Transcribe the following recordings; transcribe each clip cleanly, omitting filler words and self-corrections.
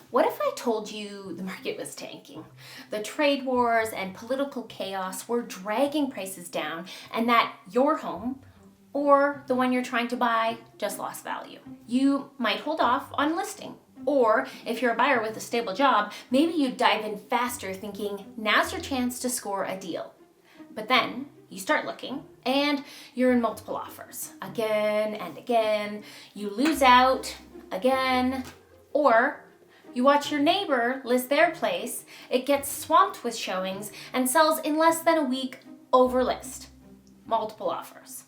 What if I told you the market was tanking? The trade wars and political chaos were dragging prices down, and that your home, or the one you're trying to buy, just lost value. You might hold off on listing. Or if you're a buyer with a stable job, maybe you dive in faster thinking, now's your chance to score a deal. But then you start looking and you're in multiple offers again and again. You lose out again, or you watch your neighbor list their place, it gets swamped with showings and sells in less than a week over list. Multiple offers.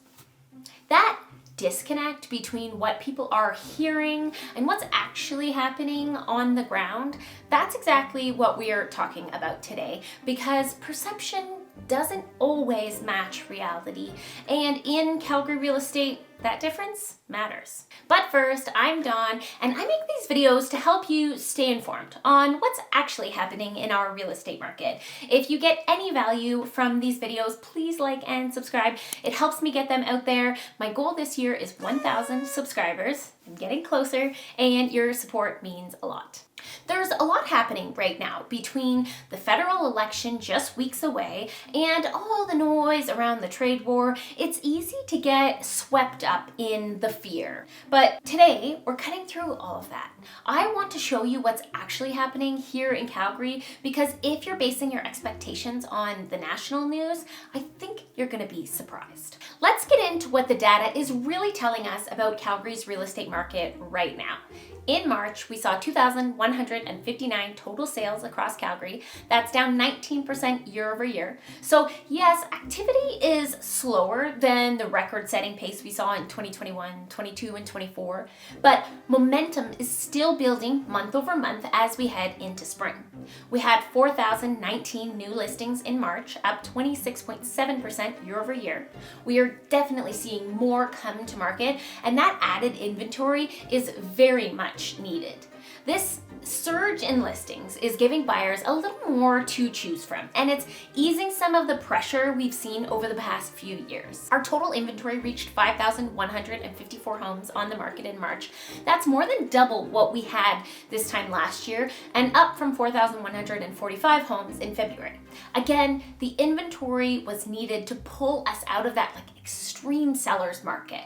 That disconnect between what people are hearing and what's actually happening on the ground, that's exactly what we are talking about today, because perception doesn't always match reality, and in Calgary real estate, that difference matters. But first, I'm Dawn, and I make these videos to help you stay informed on what's actually happening in our real estate market. If you get any value from these videos, please like and subscribe. It helps me get them out there. My goal this year is 1,000 subscribers. I'm getting closer, and your support means a lot. There's a lot happening right now between the federal election just weeks away and all the noise around the trade war. It's easy to get swept up in the fear. But today, we're cutting through all of that. I want to show you what's actually happening here in Calgary, because if you're basing your expectations on the national news, I think you're going to be surprised. Let's get into what the data is really telling us about Calgary's real estate market right now. In March, we saw 2,159 total sales across Calgary. That's down 19% year over year. So yes, activity is slower than the record-setting pace we saw in 2021, 22, and 24, but momentum is still building month over month as we head into spring. We had 4,019 new listings in March, up 26.7% year over year. We are definitely seeing more come to market, and that added inventory is very much needed. This surge in listings is giving buyers a little more to choose from, and it's easing some of the pressure we've seen over the past few years. Our total inventory reached 5,154 homes on the market in March. That's more than double what we had this time last year, and up from 4,145 homes in February. Again, the inventory was needed to pull us out of that extreme seller's market.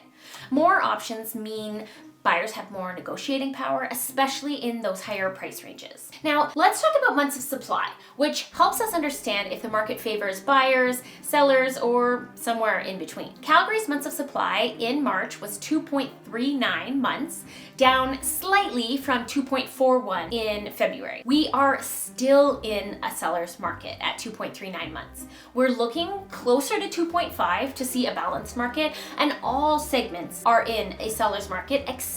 More options mean buyers have more negotiating power, especially in those higher price ranges. Now, let's talk about months of supply, which helps us understand if the market favors buyers, sellers, or somewhere in between. Calgary's months of supply in March was 2.39 months, down slightly from 2.41 in February. We are still in a seller's market at 2.39 months. We're looking closer to 2.5 to see a balanced market, and all segments are in a seller's market except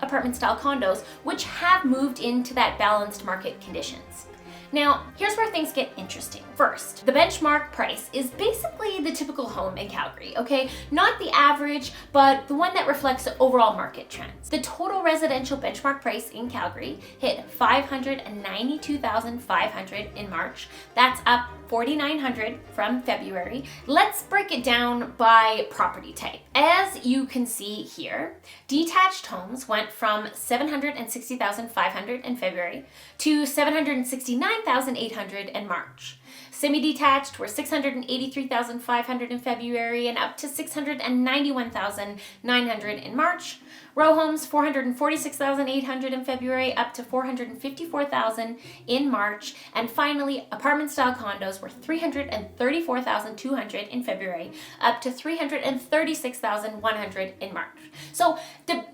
apartment-style condos, which have moved into that balanced market conditions. Now, here's where things get interesting. First, the benchmark price is basically the typical home in Calgary, okay? Not the average, but the one that reflects the overall market trends. The total residential benchmark price in Calgary hit $592,500 in March. That's up $4,900 from February. Let's break it down by property type. As you can see here, detached homes went from $760,500 in February to $769,800 in March. Semi-detached were $683,500 in February and up to $691,900 in March. Row homes, $446,800 in February, up to $454,000 in March. And finally, apartment-style condos were $334,200 in February, up to $336,100 in March. So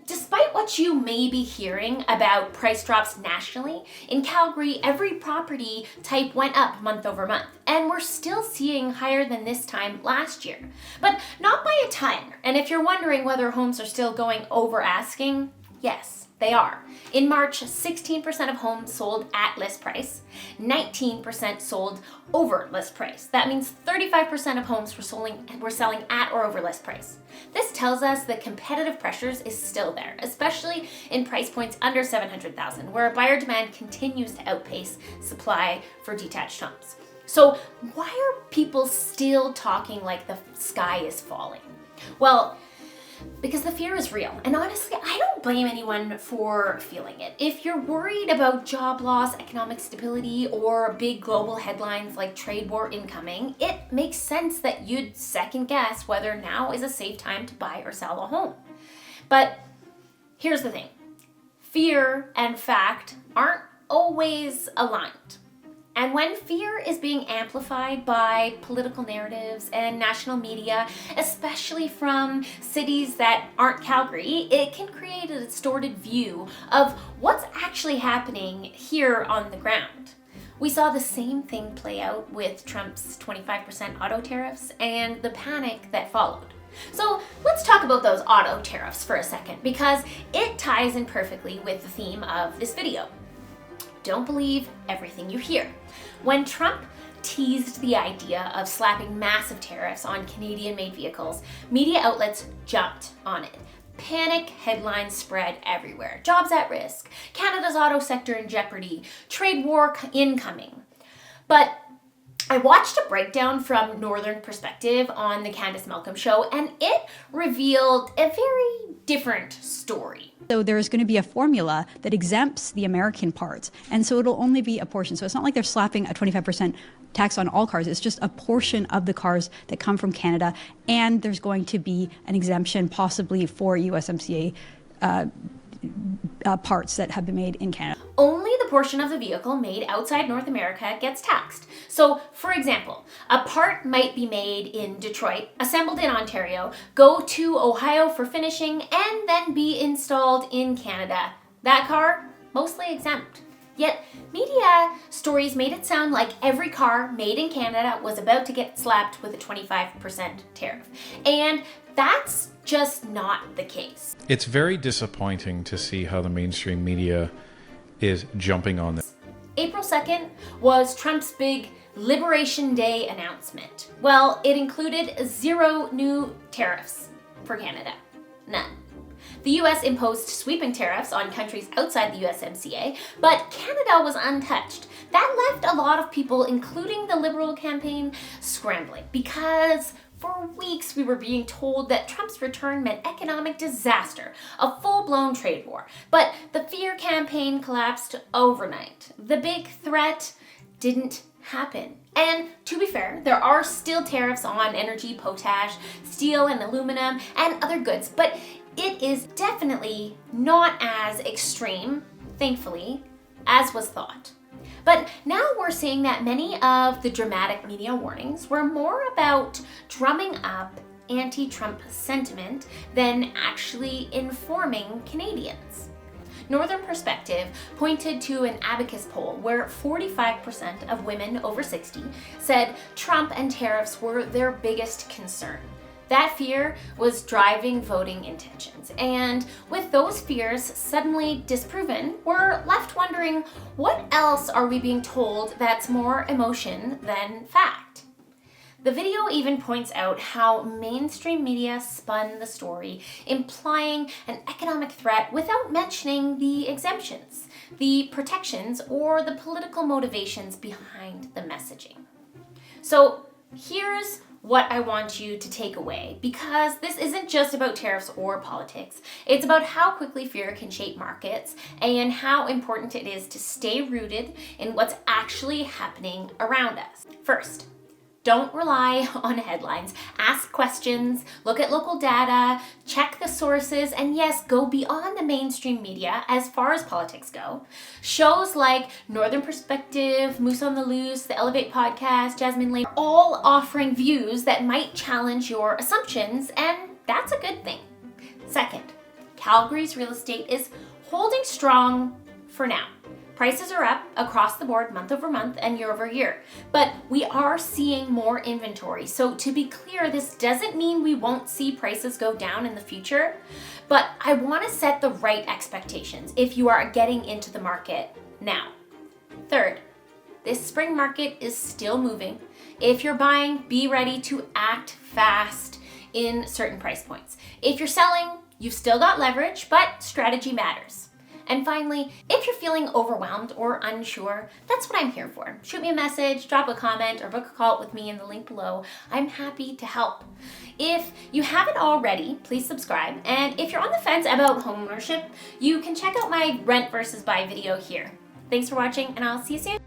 despite what you may be hearing about price drops nationally, in Calgary, every property type went up month over month, and we're still seeing higher than this time last year, but not by a ton. And if you're wondering whether homes are still going over asking, yes, they are. In March, 16% of homes sold at list price, 19% sold over list price. That means 35% of homes were selling at or over list price. This tells us that competitive pressures is still there, especially in price points under $700,000, where buyer demand continues to outpace supply for detached homes. So why are people still talking like the sky is falling? Well, because the fear is real. And honestly, I don't blame anyone for feeling it. If you're worried about job loss, economic stability, or big global headlines like trade war incoming, it makes sense that you'd second guess whether now is a safe time to buy or sell a home. But here's the thing. Fear and fact aren't always aligned. And when fear is being amplified by political narratives and national media, especially from cities that aren't Calgary, it can create a distorted view of what's actually happening here on the ground. We saw the same thing play out with Trump's 25% auto tariffs and the panic that followed. So let's talk about those auto tariffs for a second, because it ties in perfectly with the theme of this video. Don't believe everything you hear. When Trump teased the idea of slapping massive tariffs on Canadian-made vehicles, media outlets jumped on it. Panic headlines spread everywhere. Jobs at risk, Canada's auto sector in jeopardy, trade war incoming. But I watched a breakdown from Northern Perspective on the Candace Malcolm show, and it revealed a very different story. So there's going to be a formula that exempts the American parts, and so it'll only be a portion. So it's not like they're slapping a 25% tax on all cars. It's just a portion of the cars that come from Canada, and there's going to be an exemption possibly for USMCA parts that have been made in Canada. Only the portion of the vehicle made outside North America gets taxed. So, for example, a part might be made in Detroit, assembled in Ontario, go to Ohio for finishing, and then be installed in Canada. That car, mostly exempt. Yet, media stories made it sound like every car made in Canada was about to get slapped with a 25% tariff. And that's just not the case. It's very disappointing to see how the mainstream media is jumping on this. April 2nd was Trump's big Liberation Day announcement. Well, it included 0 new tariffs for Canada. None. The US imposed sweeping tariffs on countries outside the USMCA, but Canada was untouched. That left a lot of people, including the Liberal campaign, scrambling, because for weeks we were being told that Trump's return meant economic disaster, a full-blown trade war. But the fear campaign collapsed overnight. The big threat didn't happen. And to be fair, there are still tariffs on energy, potash, steel and aluminum, and other goods, but it is definitely not as extreme, thankfully, as was thought. But now we're seeing that many of the dramatic media warnings were more about drumming up anti-Trump sentiment than actually informing Canadians. Northern Perspective pointed to an Abacus poll where 45% of women over 60 said Trump and tariffs were their biggest concern. That fear was driving voting intentions, and with those fears suddenly disproven, we're left wondering, what else are we being told that's more emotion than fact? The video even points out how mainstream media spun the story, implying an economic threat without mentioning the exemptions, the protections, or the political motivations behind the messaging. So here's what I want you to take away, because this isn't just about tariffs or politics. It's about how quickly fear can shape markets and how important it is to stay rooted in what's actually happening around us. First, don't rely on headlines. Ask questions, look at local data, check the sources, and yes, go beyond the mainstream media as far as politics go. Shows like Northern Perspective, Moose on the Loose, the Elevate podcast, Jasmine Lane, are all offering views that might challenge your assumptions, and that's a good thing. Second, Calgary's real estate is holding strong for now. Prices are up across the board month over month and year over year, but we are seeing more inventory. So to be clear, this doesn't mean we won't see prices go down in the future, but I want to set the right expectations if you are getting into the market now. Third, this spring market is still moving. If you're buying, be ready to act fast in certain price points. If you're selling, you've still got leverage, but strategy matters. And finally, if you're feeling overwhelmed or unsure, that's what I'm here for. Shoot me a message, drop a comment, or book a call with me in the link below. I'm happy to help. If you haven't already, please subscribe. And if you're on the fence about homeownership, you can check out my rent versus buy video here. Thanks for watching, and I'll see you soon.